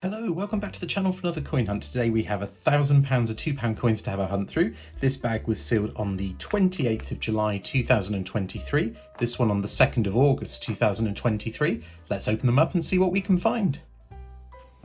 Hello, welcome back to the channel for another coin hunt. Today we have £1,000 of £2 coins to have a hunt through. This bag was sealed on the 28th of July 2023. This one on the 2nd of August 2023. Let's open them up and see what we can find.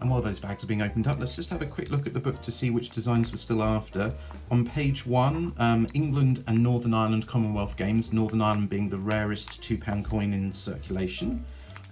And while those bags are being opened up, let's just have a quick look at the book to see which designs we're still after. On page 1, England and Northern Ireland Commonwealth Games, Northern Ireland being the rarest £2 coin in circulation.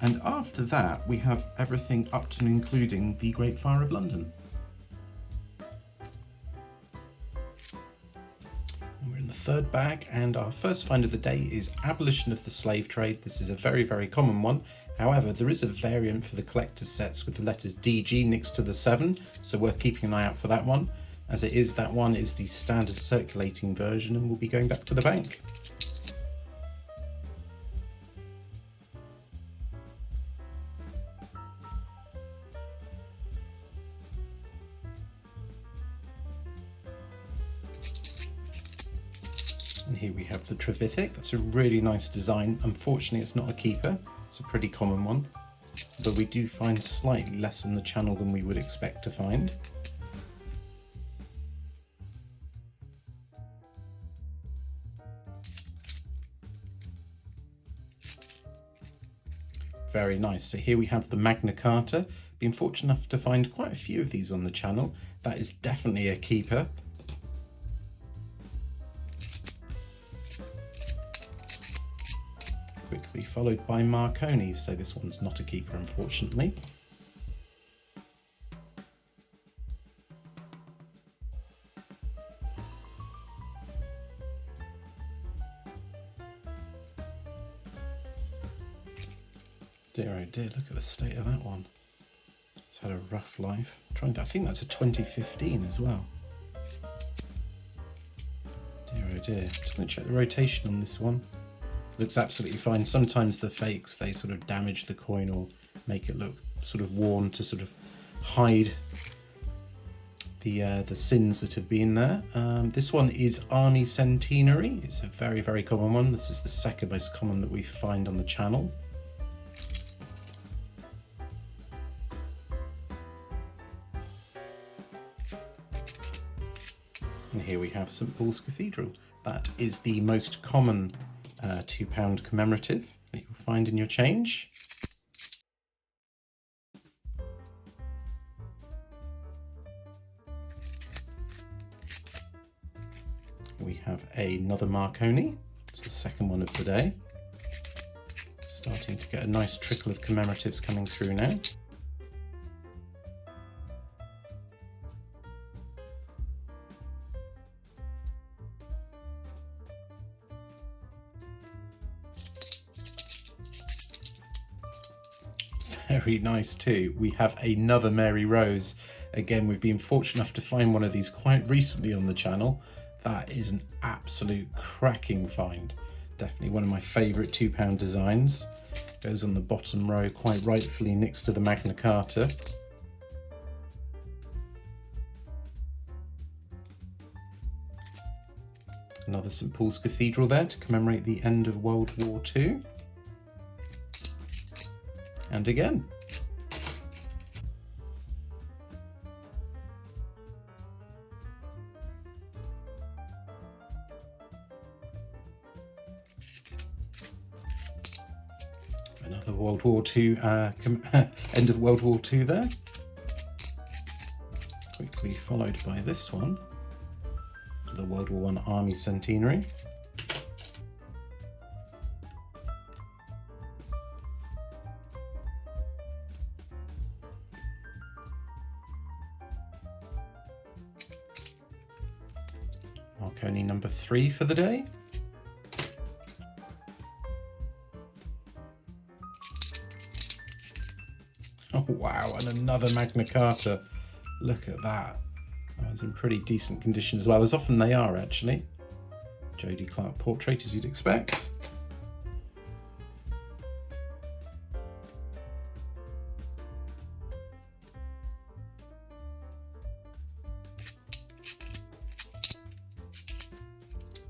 And after that, we have everything up to and including the Great Fire of London. And we're in the third bag, and our first find of the day is Abolition of the Slave Trade. This is a very, very common one. However, there is a variant for the collector's sets with the letters DG next to the 7, so worth keeping an eye out for that one. As it is, that one is the standard circulating version and will be going back to the bank. And here we have the Trevithick. That's a really nice design. Unfortunately, it's not a keeper. It's a pretty common one, but we do find slightly less in the channel than we would expect to find. Very nice. So here we have the Magna Carta. Been fortunate enough to find quite a few of these on the channel. That is definitely a keeper. Quickly followed by Marconi, so this one's not a keeper, unfortunately. Dear oh dear, look at the state of that one. It's had a rough life. I think that's a 2015 as well. Dear oh dear. Just going to check the rotation on this one. Looks absolutely fine. Sometimes the fakes, they sort of damage the coin or make it look sort of worn to sort of hide the sins that have been there. This one is Army Centenary. It's a very, very common one. This is the second most common that we find on the channel. And here we have St Paul's Cathedral. That is the most common £2 commemorative that you'll find in your change. We have another Marconi. It's the second one of the day. Starting to get a nice trickle of commemoratives coming through now. Very nice too. We have another Mary Rose. Again, we've been fortunate enough to find one of these quite recently on the channel. That is an absolute cracking find. Definitely one of my favourite £2 designs. Goes on the bottom row quite rightfully next to the Magna Carta. Another St Paul's Cathedral there to commemorate the end of World War II. And again. Another World War II, end of World War II there. Quickly followed by this one, the World War I Army Centenary. Marconi number 3 for the day. Oh wow, and another Magna Carta. Look at that. That's in pretty decent condition as well, as often they are actually. Jodie Clark portrait, as you'd expect.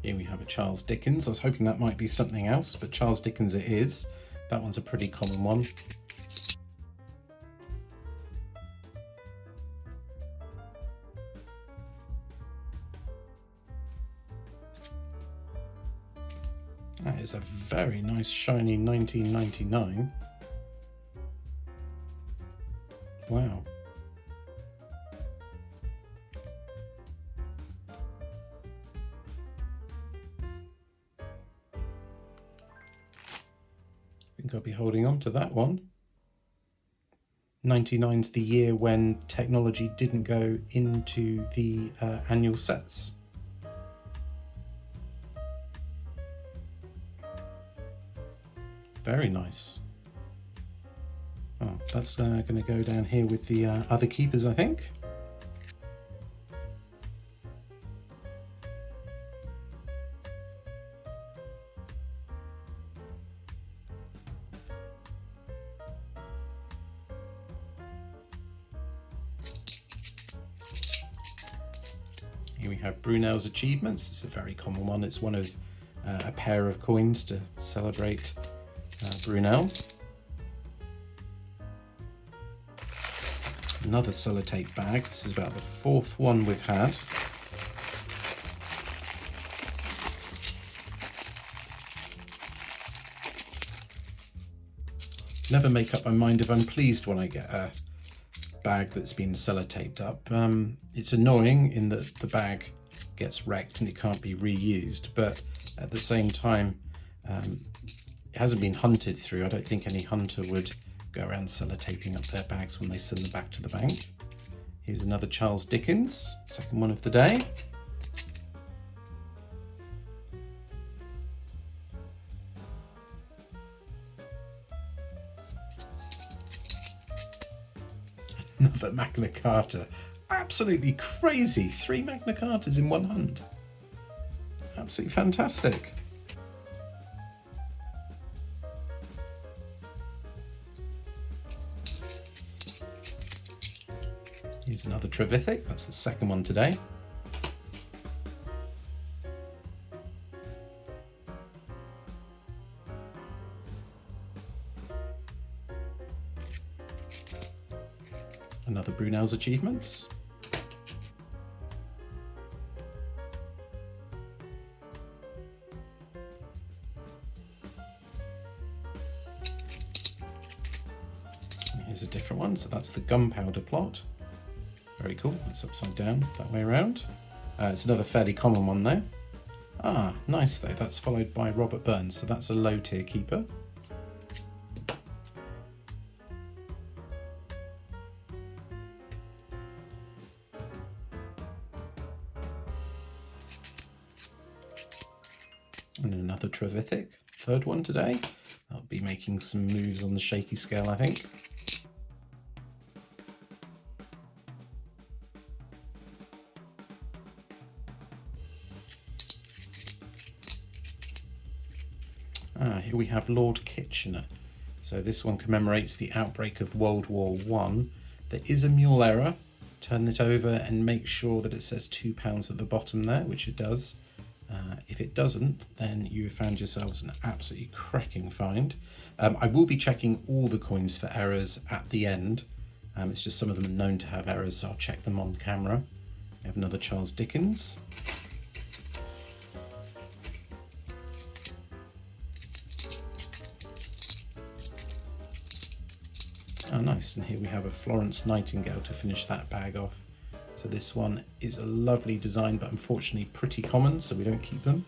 Here we have a Charles Dickens. I was hoping that might be something else, but Charles Dickens it is. That one's a pretty common one. That is a very nice shiny 1999. Wow. I think I'll be holding on to that one. 99's the year when technology didn't go into the annual sets. Very nice. Oh, that's going to go down here with the other keepers, I think. Here we have Brunel's Achievements. It's a very common one. It's one of a pair of coins to celebrate Brunel. Another sellotape bag. This is about the fourth one we've had. Never make up my mind if I'm pleased when I get a bag that's been sellotaped up. It's annoying in that the bag gets wrecked and it can't be reused, but at the same time it hasn't been hunted through. I don't think any hunter would go around sellotaping up their bags when they send them back to the bank. Here's another Charles Dickens, second one of the day. Another Magna Carta. Absolutely crazy. 3 Magna Cartas in one hunt. Absolutely fantastic. Here's another Trevithick. That's the second one today. Another Brunel's Achievements. And here's a different one. So that's the Gunpowder Plot. Very cool. It's upside down that way around. It's another fairly common one though. Ah, nice though. That's followed by Robert Burns. So that's a low tier keeper. And another Trevithick, third one today. I'll be making some moves on the Shaky scale, I think. Here we have Lord Kitchener. So this one commemorates the outbreak of World War I. There is a mule error. Turn it over and make sure that it says £2 at the bottom there, which it does. If it doesn't, then you have found yourselves an absolutely cracking find. I will be checking all the coins for errors at the end. It's just some of them are known to have errors, so I'll check them on camera. We have another Charles Dickens. Oh nice, and here we have a Florence Nightingale to finish that bag off. So this one is a lovely design, but unfortunately pretty common, so we don't keep them.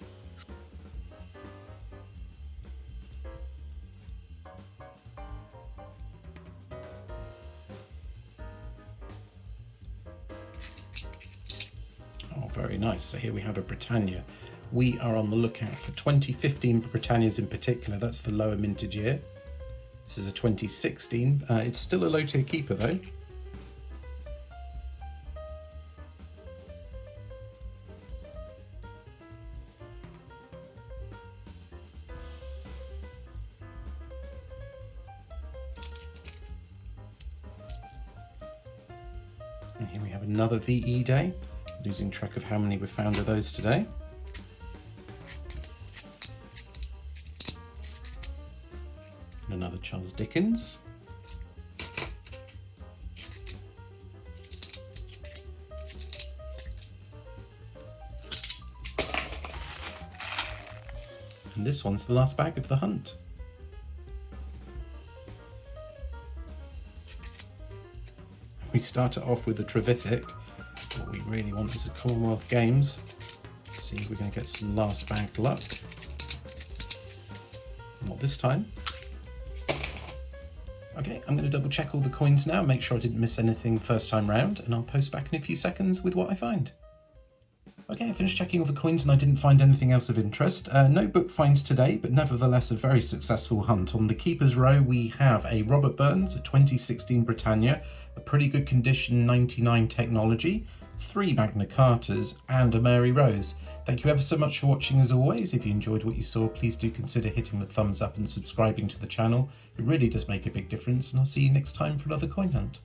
Oh, very nice. So here we have a Britannia. We are on the lookout for 2015 Britannias in particular. That's the lower mintage year. This is a 2016. It's still a low tier keeper though. And here we have another VE day. Losing track of how many we've found of those today. And another Charles Dickens. And this one's the last bag of the hunt. We start it off with a Trevithick. What we really want is a Commonwealth Games. See if we're going to get some last bag luck. Not this time. Okay, I'm going to double check all the coins now, make sure I didn't miss anything first time round, and I'll post back in a few seconds with what I find. Okay, I finished checking all the coins and I didn't find anything else of interest. No book finds today, but nevertheless a very successful hunt. On the Keeper's Row we have a Robert Burns, a 2016 Britannia, a pretty good condition 99 technology, 3 Magna Cartas and a Mary Rose. Thank you ever so much for watching as always. If you enjoyed what you saw, please do consider hitting the thumbs up and subscribing to the channel. It really does make a big difference, and I'll see you next time for another coin hunt.